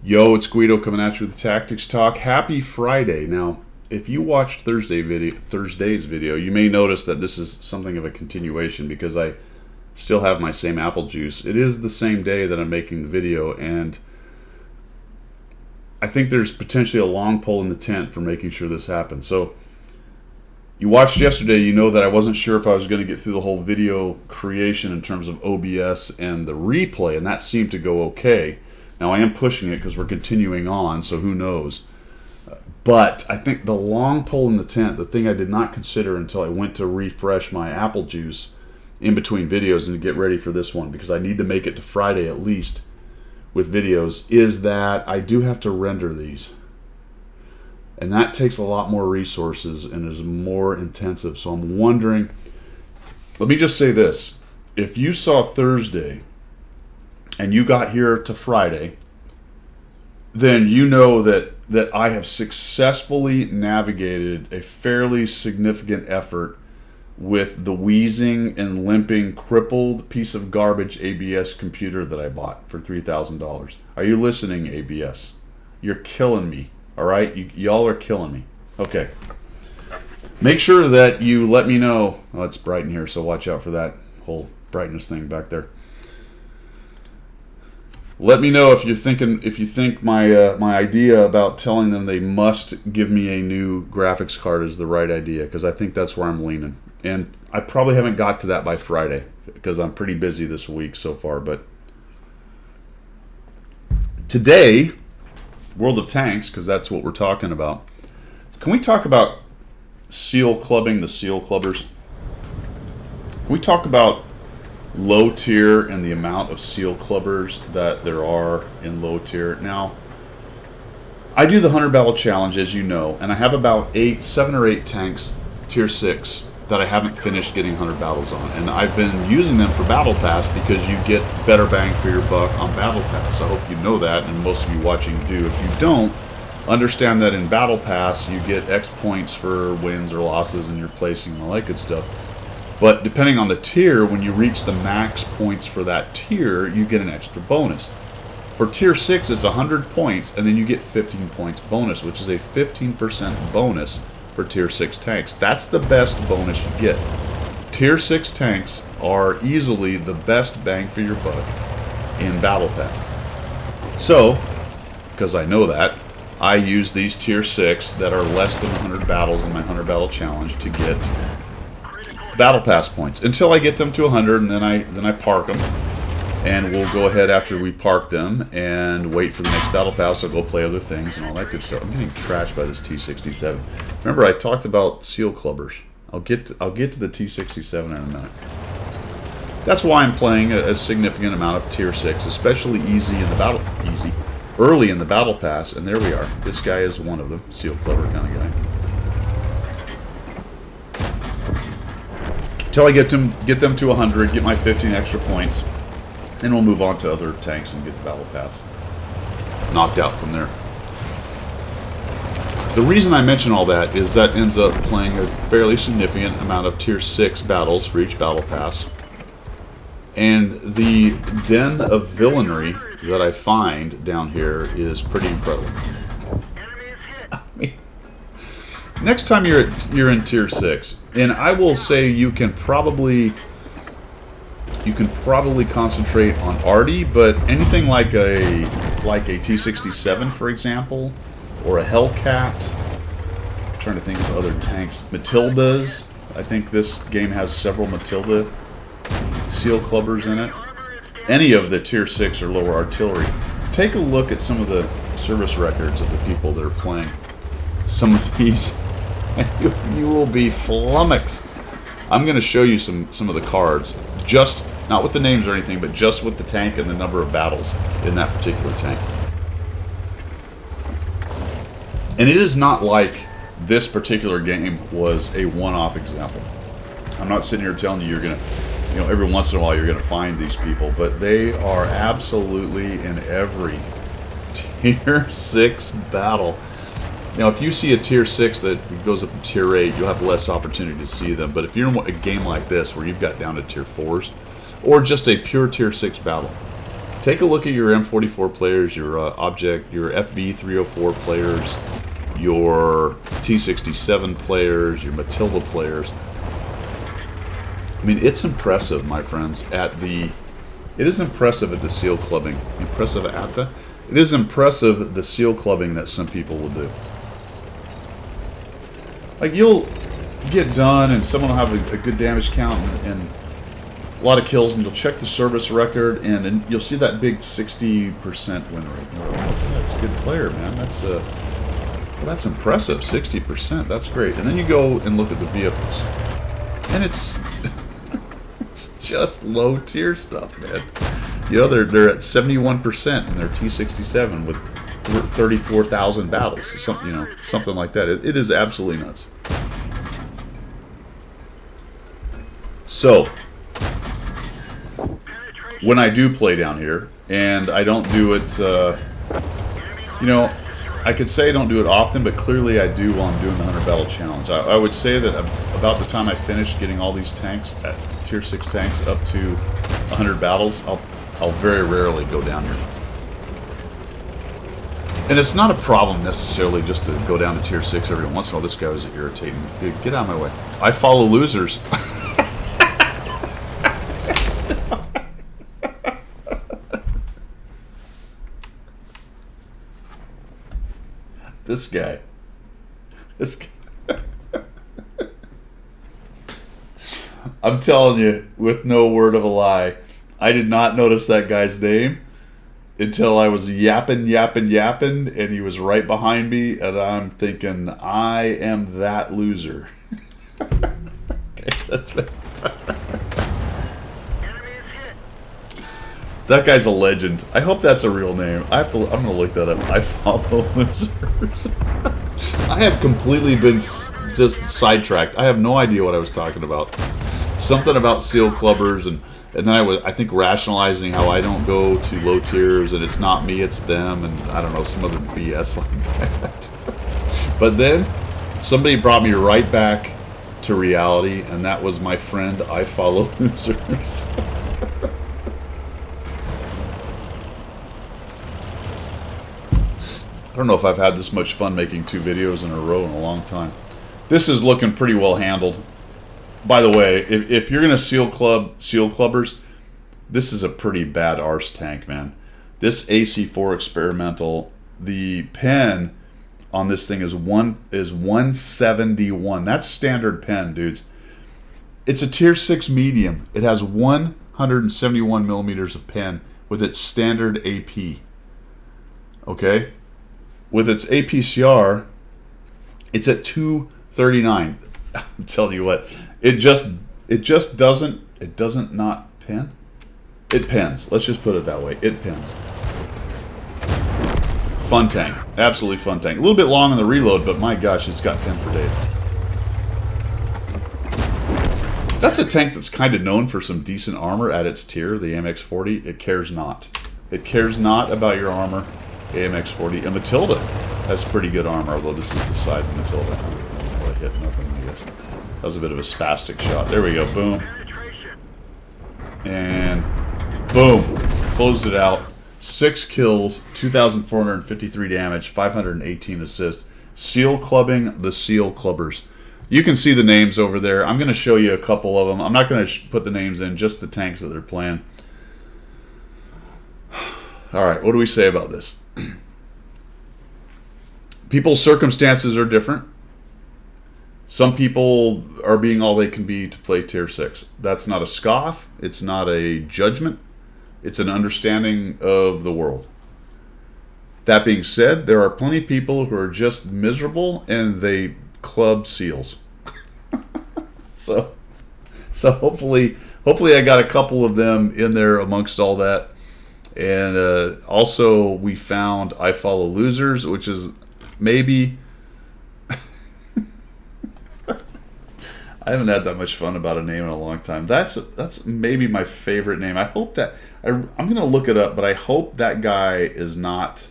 Yo, it's Guido coming at you with the Tactics Talk. Happy Friday. Now, if you watched Thursday's video, you may notice that this is something of a continuation because I still have my same apple juice. It is the same day that I'm making the video, and I think there's potentially a long pole in the tent for making sure this happens. So, you watched yesterday, you know that I wasn't sure if I was going to get through the whole video creation in terms of OBS and the replay, and that seemed to go okay. Now, I am pushing it because we're continuing on, so who knows. But I think the long pole in the tent, the thing I did not consider until I went to refresh my apple juice in between videos and to get ready for this one, because I need to make it to Friday at least with videos, is that I do have to render these. And that takes a lot more resources and is more intensive. So I'm wondering, let me just say this. If you saw Thursday and you got here to Friday, then you know that I have successfully navigated a fairly significant effort with the wheezing and limping, crippled piece of garbage ABS computer that I bought for $3,000. Are you listening, ABS? You're killing me, all right? Y'all are killing me. Okay. Make sure that you let me know. Oh, it's bright in here, so watch out for that whole brightness thing back there. Let me know if you think my idea about telling them they must give me a new graphics card is the right idea, because I think that's where I'm leaning. And I probably haven't got to that by Friday because I'm pretty busy this week so far. But today, World of Tanks, because that's what we're talking about. Can we talk about seal clubbing the seal clubbers? Can we talk about low tier and the amount of seal clubbers that there are in low tier? Now, I do the 100 battle challenge, as you know, and I have about 7 or 8 tanks tier 6 that I haven't finished getting 100 battles on, and I've been using them for battle pass because you get better bang for your buck on battle pass. I hope you know that, and most of you watching do. If you don't, understand that in battle pass you get X points for wins or losses and your placing and all that good stuff. But depending on the tier, when you reach the max points for that tier, you get an extra bonus. For tier 6, it's 100 points, and then you get 15 points bonus, which is a 15% bonus for tier 6 tanks. That's the best bonus you get. Tier 6 tanks are easily the best bang for your buck in battle pass. So, because I know that, I use these tier 6 that are less than 100 battles in my 100 battle challenge to get battle pass points until I get them to 100, and then I park them, and we'll go ahead after we park them and wait for the next battle pass. I'll go play other things and all that good stuff. I'm getting trashed by this T67. Remember, I talked about seal clubbers. I'll get to the T67 in a minute. That's why I'm playing a significant amount of tier 6, especially early in the battle pass. And there we are. This guy is one of them, seal clubber kind of guy. Until I get them to 100, get my 15 extra points, and we'll move on to other tanks and get the battle pass knocked out from there. The reason I mention all that is that ends up playing a fairly significant amount of tier 6 battles for each battle pass. And the den of villainy that I find down here is pretty incredible. I mean, next time you're in tier 6, and I will say you can probably concentrate on Artie, but anything like a T67, for example, or a Hellcat. I'm trying to think of other tanks. Matildas. I think this game has several Matilda seal clubbers in it. Any of the tier 6 or lower artillery. Take a look at some of the service records of the people that are playing some of these, and you will be flummoxed. I'm going to show you some of the cards, just not with the names or anything, but just with the tank and the number of battles in that particular tank. And it is not like this particular game was a one-off example. I'm not sitting here telling you you're going to, every once in a while you're going to find these people, but they are absolutely in every tier 6 battle. Now, if you see a tier 6 that goes up to tier 8, you'll have less opportunity to see them. But if you're in a game like this where you've got down to tier 4s, or just a pure tier 6 battle, Take a look at your M44 players, your object, your FV304 players, your T67 players, your Matilda players. I mean, it's impressive, my friends, it is impressive at the seal clubbing. It is impressive the seal clubbing that some people will do. Like, you'll get done and someone will have a good damage count and a lot of kills, and you'll check the service record and you'll see that big 60% win rate. You're like, wow, that's a good player, man. Well, that's impressive, 60%. That's great. And then you go and look at the vehicles, and it's just low tier stuff, man. You know, they're at 71% in their T67 with 34,000 battles, something like that. It is absolutely nuts. So, when I do play down here, and I don't do it, I could say I don't do it often, but clearly I do while I'm doing the 100 Battle Challenge. I would say that about the time I finish getting all these tanks, at Tier 6 tanks, up to 100 battles, I'll very rarely go down here. And it's not a problem necessarily just to go down to Tier 6 every once in a while. This guy was irritating. Dude, get out of my way. I follow losers. This guy. I'm telling you, with no word of a lie, I did not notice that guy's name until I was yapping, and he was right behind me, and I'm thinking, I am that loser. Okay, that's right. That guy's a legend. I hope that's a real name. I'm gonna look that up. I follow losers. I have completely been just sidetracked. I have no idea what I was talking about. Something about seal clubbers, and then I think rationalizing how I don't go to low tiers, and it's not me, it's them, and I don't know, some other BS like that. But then somebody brought me right back to reality, and that was my friend I follow losers. I don't know if I've had this much fun making 2 videos in a row in a long time. This is looking pretty well handled. By the way, if you're going to seal clubbers, this is a pretty bad arse tank, man. This AC4 experimental, the pen on this thing is 171. That's standard pen, dudes. It's a tier 6 medium. It has 171 millimeters of pen with its standard AP. Okay? With its APCR, it's at 239. I'm telling you what, it doesn't not pen. It pens. Let's just put it that way. It pens. Fun tank. Absolutely fun tank. A little bit long on the reload, but my gosh, it's got pen for days. That's a tank that's kind of known for some decent armor at its tier, the AMX-40. It cares not. It cares not about your armor. AMX-40. And Matilda has pretty good armor, although this is the side of Matilda. I hit nothing, I guess. That was a bit of a spastic shot. There we go. Boom. And boom. Closed it out. 6 kills, 2,453 damage, 518 assists. Seal clubbing the seal clubbers. You can see the names over there. I'm going to show you a couple of them. I'm not going to put the names in, just the tanks that they're playing. All right, what do we say about this? People's circumstances are different. Some people are being all they can be to play tier 6. That's not a scoff. It's not a judgment. It's an understanding of the world. That being said, there are plenty of people who are just miserable and they club seals. So hopefully I got a couple of them in there amongst all that. And also we found I Follow Losers, which is maybe I haven't had that much fun about a name in a long time. That's maybe my favorite name. I hope that I'm gonna look it up, but I hope that guy is not.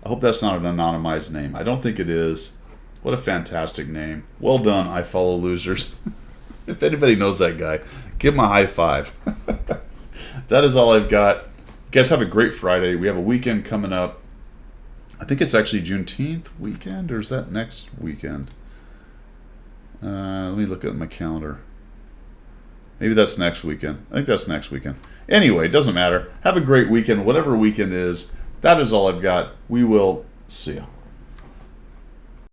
I hope that's not an anonymized name. I don't think it is. What a fantastic name. Well done, I Follow Losers. If anybody knows that guy, give him a high five. That is all I've got. guys, have a great Friday. We have a weekend coming up. I think it's actually Juneteenth weekend, or is that next weekend? Let me look at my calendar. Maybe that's next weekend. I think that's next weekend. Anyway, it doesn't matter. Have a great weekend, whatever weekend is. That is all I've got. We will see you.